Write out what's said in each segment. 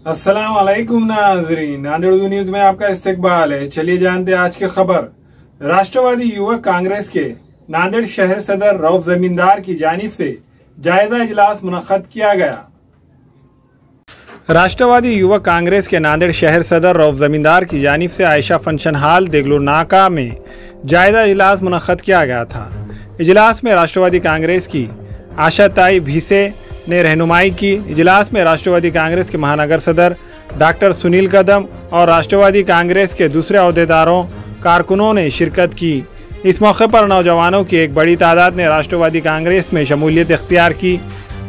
अस्सलाम वालेकुम नाज़रीन, नांदेड़ न्यूज में आपका इस्तकबाल है। चलिए जानते हैं आज की खबर। राष्ट्रवादी युवक कांग्रेस के नांदेड़ शहर सदर रऊफ जमींदार की जानिब से जायजा इजलास मुनक्कद किया गया। राष्ट्रवादी युवक कांग्रेस के नांदेड़ शहर सदर रऊफ जमींदार की जानिब से आयशा फंक्शन हॉल देगलूर नाका में जायजा इजलास मुनक्कद किया गया था। इजलास में राष्ट्रवादी कांग्रेस की आशाताई भीसे ने रहनुमाई की। इजलास में राष्ट्रवादी कांग्रेस के महानगर सदर डॉक्टर सुनील कदम और राष्ट्रवादी कांग्रेस के दूसरे अहदेदारों कारकुनों ने शिरकत की। इस मौके पर नौजवानों की एक बड़ी तादाद ने राष्ट्रवादी कांग्रेस में शमूलियत इख्तियार की,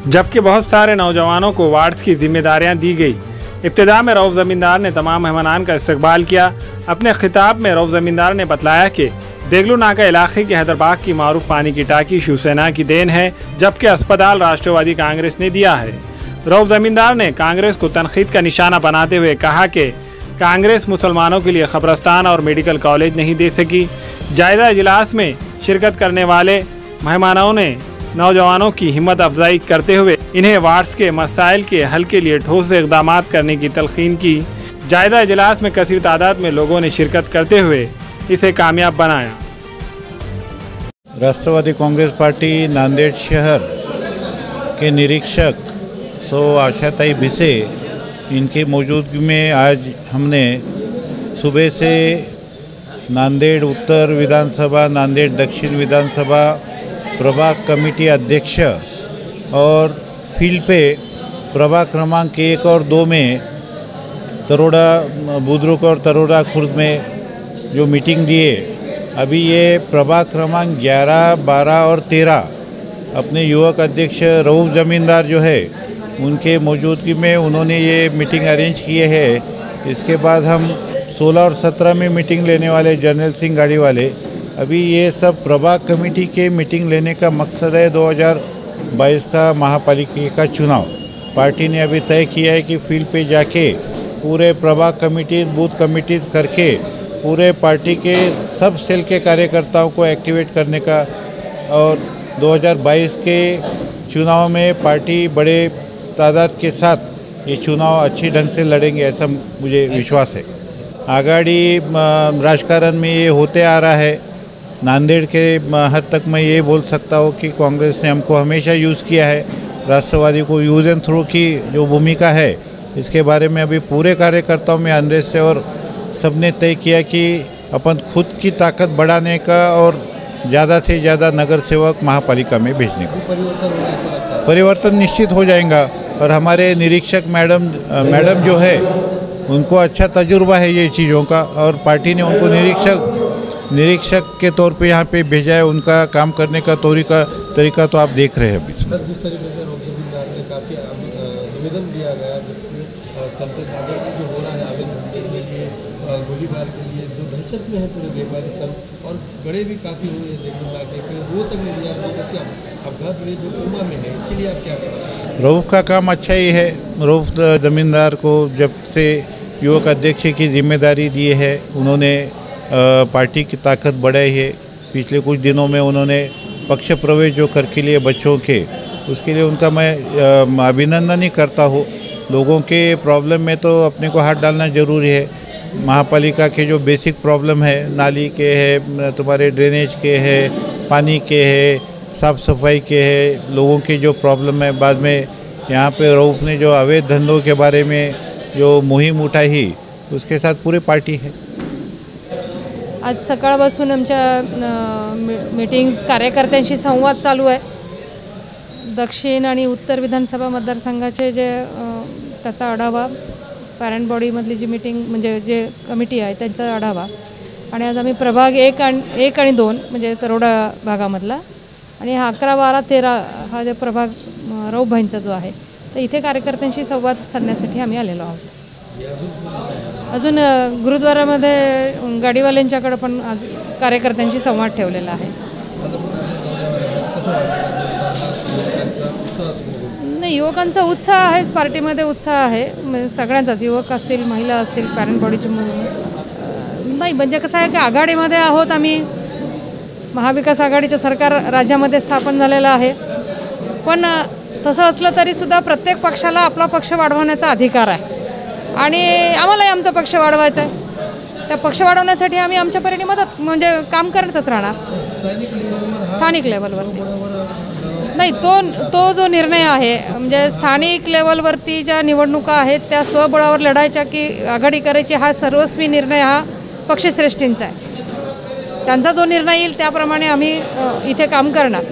जबकि बहुत सारे नौजवानों को वार्ड्स की जिम्मेदारियां दी गई। इब्तिदा में रऊफ जमींदार ने तमाम मेहमानान का इस्तकबाल किया। अपने खिताब में रऊफ जमींदार ने बतलाया कि देगलूर नाका इलाके की हैदराबाद की मारूफ पानी की टाकी शिवसेना की देन है, जबकि अस्पताल राष्ट्रवादी कांग्रेस ने दिया है। रऊफ जमींदार ने कांग्रेस को तनकीद का निशाना बनाते हुए कहा कि कांग्रेस मुसलमानों के लिए कब्रस्तान और मेडिकल कॉलेज नहीं दे सकी। जायजा इजलास में शिरकत करने वाले मेहमानों ने नौजवानों की हिम्मत अफजाई करते हुए इन्हें वार्ड्स के मसाइल के हल के लिए ठोस इक़दाम करने की तलकीन की। जायजा इजलास में कसीर तादाद में लोगों ने शिरकत करते हुए इसे कामयाब बनाया। राष्ट्रवादी कांग्रेस पार्टी नांदेड़ शहर के निरीक्षक आशाताई भिसे, इनकी मौजूदगी में आज हमने सुबह से नांदेड़ उत्तर विधानसभा, नांदेड़ दक्षिण विधानसभा प्रभाग कमेटी अध्यक्ष और फील्ड पे प्रभाग क्रमांक 1 और 2 में तरोड़ा बुद्रुक और तरोड़ा खुर्द में जो मीटिंग दिए, अभी ये प्रभाग क्रमांक 11, 12 और 13 अपने युवक अध्यक्ष रऊफ जमींदार जो है उनके मौजूदगी में उन्होंने ये मीटिंग अरेंज किए हैं। इसके बाद हम 16 और 17 में मीटिंग लेने वाले जर्नल सिंह गाड़ी वाले। अभी ये सब प्रभाग कमेटी के मीटिंग लेने का मकसद है 2022 का महापालिका का चुनाव। पार्टी ने अभी तय किया है कि फील्ड पे जाके पूरे प्रभाग कमेटी, बूथ कमेटीज करके पूरे पार्टी के सब सेल के कार्यकर्ताओं को एक्टिवेट करने का, और 2022 के चुनाव में पार्टी बड़े तादाद के साथ ये चुनाव अच्छी ढंग से लड़ेंगे, ऐसा मुझे विश्वास है। आगाड़ी राजकारण में ये होते आ रहा है। नांदेड़ के हद तक मैं ये बोल सकता हूँ कि कांग्रेस ने हमको हमेशा यूज़ किया है। राष्ट्रवादी को यूज़ एंड थ्रू की जो भूमिका है, इसके बारे में अभी पूरे कार्यकर्ताओं में अंदर से और सबने तय किया कि अपन खुद की ताकत बढ़ाने का और ज़्यादा से ज़्यादा नगर सेवक महापालिका में भेजने का परिवर्तन निश्चित हो जाएगा। और हमारे निरीक्षक मैडम जो है उनको अच्छा तजुर्बा है ये चीज़ों का, और पार्टी ने उनको निरीक्षक के तौर पे यहाँ पे भेजा है। उनका काम करने का तरीका तो आप देख रहे हैं अभी। सर, जिस तरीके से रऊफ जमींदार ने काफ़ी निवेदन दिया गया, जिसके चलते नांदेड़ में जो हो रहा है आवेदन धंधे के लिए, गोलीबार के लिए जो दहशत में है पूरे व्यापारी संघ, और गड़े भी काफ़ी हुए हैं देगलूर नाके पे, वो तक नहीं दिया। 2 बच्चे अपघात हुए जो कोमा में है, इसके लिए आप क्या करें? रऊफ का काम अच्छा ही है। रऊफ जमींदार को जब से युवक अध्यक्ष की जिम्मेदारी दी है, उन्होंने पार्टी की ताकत बढ़ाई है। पिछले कुछ दिनों में उन्होंने पक्ष प्रवेश जो करके लिए बच्चों के, उसके लिए उनका मैं अभिनंदन ही करता हूँ। लोगों के प्रॉब्लम में तो अपने को हाथ डालना ज़रूरी है। महापालिका के जो बेसिक प्रॉब्लम है, नाली के है, तुम्हारे ड्रेनेज के है, पानी के है, साफ़ सफाई के है, लोगों की जो प्रॉब्लम है, बाद में यहाँ पे रऊफ ने जो अवैध धंधों के बारे में जो मुहिम उठाई, उसके साथ पूरी पार्टी है। आज सकाळपासून आमच्या मीटिंग्स कार्यकर्त्यांशी संवाद चालू आहे। दक्षिण आणि उत्तर विधानसभा मतदारसंघाचे जे त्याचा आढावा, पॅरेंट बॉडीमधली जी मीटिंग म्हणजे जे कमिटी आहे त्यांचा आढावा, आणि आज आम्ही प्रभाग 1 आणि 2 म्हणजे तरोडा भागामधला, आणि हा 11, 12, 13 हा जे प्रभाग रऊफ भाईंचा जो आहे, तर इथे कार्यकर्त्यांशी संवाद साधण्यासाठी आम्ही आलेलो आहोत। अजून गुरुद्वारामध्ये गाडीवाल्यांच्याकडे पण आज कार्यकर्त्यांशी संवाद ठेवलेला आहे। नाही, युवकांचा उत्साह आहे, पार्टीमध्ये उत्साह आहे सगळ्यांचाच, युवक असतील, महिला असतील, पॅरेंट बॉडीचे नाही, म्हणजे कसं आहे की आघाडीमध्ये आहोत आम्ही, महाविकास आघाडीचं सरकार राज्यामध्ये स्थापन झालेलं आहे, पण तसं असलं तरी सुद्धा प्रत्येक पक्षाला आपला पक्ष वाढवण्याचा अधिकार आहे। आणि आम्हालाही आमचा पक्ष वाढवायचा आहे. त्या पक्ष वाढवण्यासाठी आम्ही आमच्या परीने मदत म्हणजे काम करतच राहणार. स्थानिक लेवलवर नाही, तो जो निर्णय आहे म्हणजे स्थानिक लेवलवरती ज्या निवडणुका आहेत त्या स्वबळावर लढायच्या की आघाडी करायची, हा सर्वस्वी निर्णय हा पक्षश्रेष्ठींचा आहे. त्यांचा जो निर्णय येईल त्याप्रमाणे आम्ही इथे काम करणार.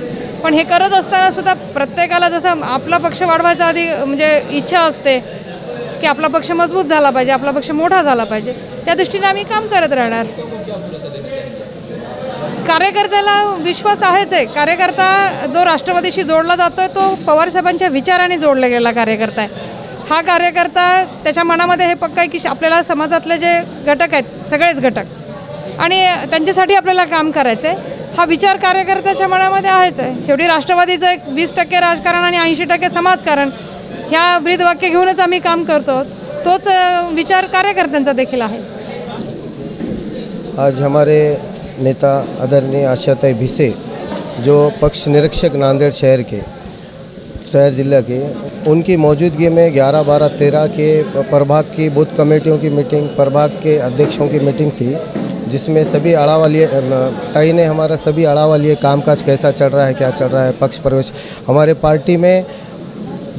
पण हे करत असताना सुद्धा प्रत्येकाला जसं आपला पक्ष वाढवायचा आधी म्हणजे इच्छा असते की आपला पक्ष मजबूत झाला पाहिजे, आपला पक्ष मोठा झाला पाहिजे, त्या दृष्टीने आम्ही काम करत राहणार. कार्यकर्त्याला विश्वास आहेच आहे. कार्यकर्ता जो राष्ट्रवादीशी जोडला जातो आहे तो पवारसाहेबांच्या विचाराने जोडला गेला कार्यकर्ता आहे. हा कार्यकर्ता त्याच्या मनामध्ये हे पक्का आहे की आपल्याला समाजातले जे घटक आहेत सगळेच घटक आणि त्यांच्यासाठी आपल्याला काम करायचं आहे, हा विचार कार्यकर्त्याच्या मनामध्ये आहेच आहे. शेवटी राष्ट्रवादीचं एक 20% राजकारण आणि 80% समाजकारण ह्या ब्रीदवाक्य घेऊनच आम्ही काम करतो. तोच विचार कार्यकर्त्यांचा देखील आहे. आज हमारे नेता आदरणीय आशाताई भिसे जो पक्ष निरीक्षक नांदेड़ शहर जिला के, उनकी मौजूदगी में 11, 12, 13 के प्रभाग की बूथ कमेटियों की मीटिंग, प्रभाग के अध्यक्षों की मीटिंग थी, जिसमें सभी अड़ावालिए ताई ने हमारा सभी अड़ावालिए कामकाज कैसा चल रहा है, क्या चल रहा है, पक्ष प्रवेश हमारे पार्टी में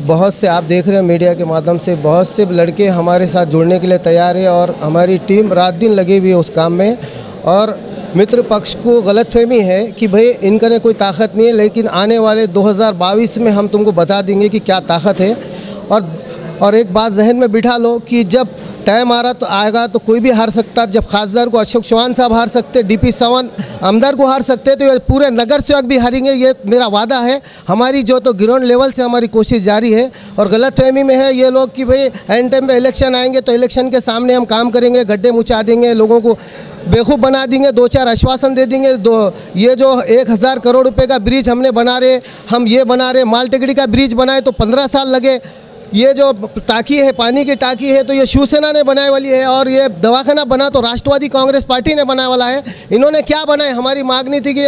बहुत से आप देख रहे हैं मीडिया के माध्यम से बहुत से लड़के हमारे साथ जुड़ने के लिए तैयार है और हमारी टीम रात दिन लगी हुई है उस काम में. और मित्र पक्ष को गलतफहमी है कि भाई इनका कोई ताकत नहीं है, लेकिन आने वाले 2022 में हम तुमको बता देंगे कि क्या ताकत है. और एक बात जहन में बिठा लो कि जब टाइम आ रहा तो आएगा तो कोई भी हार सकता. जब खासदार को अशोक चौहान साहब हार सकते, DP सावन आमदार को हार सकते, तो ये पूरे नगर सेवक भी हारेंगे, ये मेरा वादा है. हमारी जो तो ग्राउंड लेवल से हमारी कोशिश जारी है. और गलतफहमी में है ये लोग कि भाई एंड टाइम पे इलेक्शन आएंगे तो इलेक्शन के सामने हम काम करेंगे, गड्ढे मुचा देंगे, लोगों को बेवकूफ़ बना देंगे, 2-4 आश्वासन दे देंगे. ये जो 1000 करोड़ रुपए का ब्रिज हमने बना रहे, हम ये बना रहे, माल टेकड़ी का ब्रिज बनाए तो 15 साल लगे. ये जो टाकी है, पानी की टाकी है, तो ये शिवसेना ने बनाने वाली है. और ये दवाखाना बना तो राष्ट्रवादी कांग्रेस पार्टी ने बनाने वाला है. इन्होंने क्या बनाए, हमारी मांगनी थी कि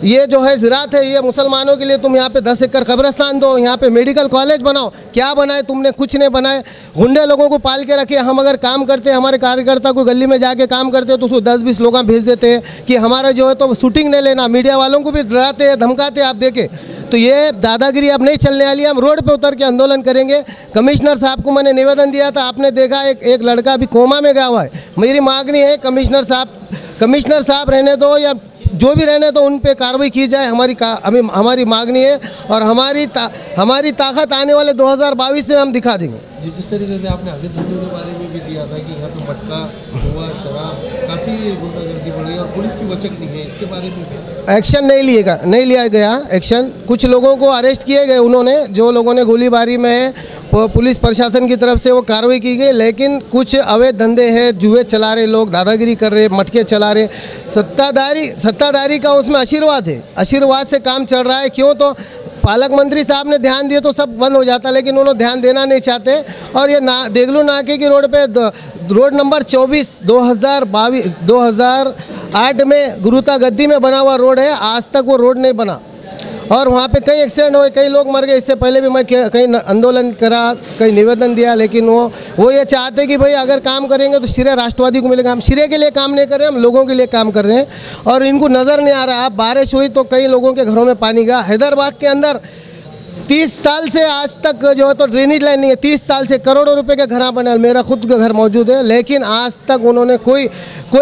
ये जो है ज़रात है, ये मुसलमानों के लिए तुम यहाँ पे 10 एकड़ कब्रिस्तान दो, यहाँ पे मेडिकल कॉलेज बनाओ. क्या बनाए तुमने? कुछ नहीं बनाए. गुंडे लोगों को पाल के रखे. हम अगर काम करते हैं, हमारे कार्यकर्ता को गली में जाके काम करते हैं तो उसको 10-20 लोग भेज देते हैं कि हमारा जो है तो शूटिंग नहीं लेना. मीडिया वालों को भी डराते हैं, धमकाते हैं, आप देखें. तो ये दादागिरी अब नहीं चलने वाली है. हम रोड पे उतर के आंदोलन करेंगे. कमिश्नर साहब को मैंने निवेदन दिया था, आपने देखा एक लड़का अभी कोमा में गया हुआ है. मेरी मांगनी है कमिश्नर साहब रहने दो या जो भी रहने दो, उन पे कार्रवाई की जाए. हमारी मांगनी है और हमारी ताकत आने वाले 2022 में हम दिखा देंगे. जिस तरीके से आपने अवैध धंधों के बारे में भी दिया था कि यहाँ पे मटका, जुआ, शराब, काफ़ी गुंडागर्दी बढ़ गई और पुलिस की वचक नहीं है, इसके बारे में भी एक्शन नहीं लिया गया. एक्शन कुछ लोगों को अरेस्ट किए गए, उन्होंने जो लोगों ने गोलीबारी में पुलिस प्रशासन की तरफ से वो कार्रवाई की गई. लेकिन कुछ अवैध धंधे हैं, जुए चला रहे लोग, दादागिरी कर रहे, मटके चला रहे. सत्ताधारी का उसमें आशीर्वाद है, आशीर्वाद से काम चल रहा है. क्यों? तो पालक मंत्री साहब ने ध्यान दिए तो सब बंद हो जाता, लेकिन उन्होंने ध्यान देना नहीं चाहते. और ये देगलू नाके की रोड पे रोड नंबर 24 2008 में गुरुता गद्दी में बना हुआ रोड है, आज तक वो रोड नहीं बना. और वहाँ पे कई एक्सीडेंट हुए, कई लोग मर गए. इससे पहले भी मैं कहीं आंदोलन करा, कहीं निवेदन दिया, लेकिन वो ये चाहते कि भाई अगर काम करेंगे तो श्रेय राष्ट्रवादी को मिलेगा. हम श्रेय के लिए काम नहीं कर रहे हैं, हम लोगों के लिए काम कर रहे हैं. और इनको नज़र नहीं आ रहा. अब बारिश हुई तो कई लोगों के घरों में पानी गया. हैदराबाद के अंदर 30 साल से आज तक जो है तो ड्रेनेज लाइन नहीं है. 30 साल से करोड़ों रुपए का घर बना, मेरा खुद का घर मौजूद है, लेकिन आज तक उन्होंने कोई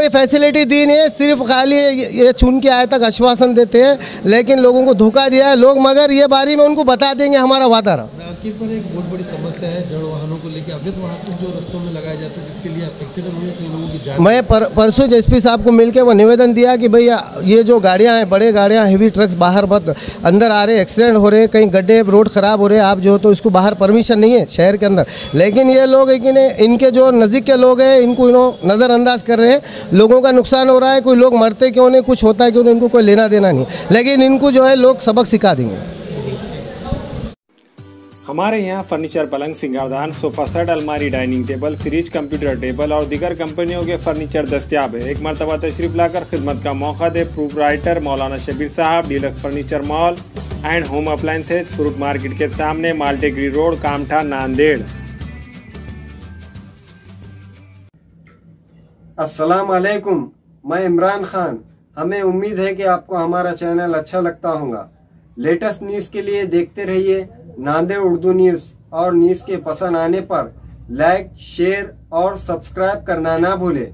फैसिलिटी दी नहीं है. सिर्फ खाली ये चुन के आए तक आश्वासन देते हैं, लेकिन लोगों को धोखा दिया है लोग. मगर ये बारी में उनको बता देंगे हमारा वादा रहा. आखिर पर एक बहुत बड़ी समस्या है जड़ वाहनों को लेकर, अवैध वाहन जो रस्तों में लगाए जाते हैं, जिसके लिए एक्सीडेंट हुए कई लोगों की जान. मैं परसों SP साहब को मिलकर वो निवेदन दिया कि भैया ये जो गाड़ियाँ हैं, बड़े गाड़ियाँ, हेवी ट्रक्स बाहर मत अंदर आ रहे, एक्सीडेंट हो रहे, कहीं गड्ढे रोड ख़राब हो रहे, आप जो तो इसको बाहर परमिशन नहीं है शहर के अंदर. लेकिन ये लोग इनके जो नज़दीक के लोग हैं, इनको नज़रअंदाज कर रहे हैं. लोगों का नुकसान हो रहा है, कोई लोग मरते क्यों नहीं, कुछ होता है क्यों नहीं, इनको कोई लेना देना नहीं. लेकिन इनको जो है लोग सबक सिखा देंगे. हमारे यहाँ फर्नीचर, पलंग, सिंगारदान, सोफा सेट, अलमारी, dining table, fridge, computer table और दीगर कंपनियों के फर्नीचर दस्तियाब है. एक मरतबा तशरीफ लाकर खिदमत का मौका दे. प्रोप्राइटर मौलाना शबीर साहब, deluxe furniture mall and home appliances, fruit market के सामने, माल टेकड़ी रोड, कामठा, नांदेड़. अस्सलाम वालेकुम, मैं इमरान खान। हमें उम्मीद है कि आपको हमारा चैनल अच्छा लगता होगा। लेटेस्ट न्यूज़ के लिए देखते रहिए नांदेड़ उर्दू न्यूज़, और न्यूज़ के पसंद आने पर लाइक, शेयर और सब्सक्राइब करना ना भूलें।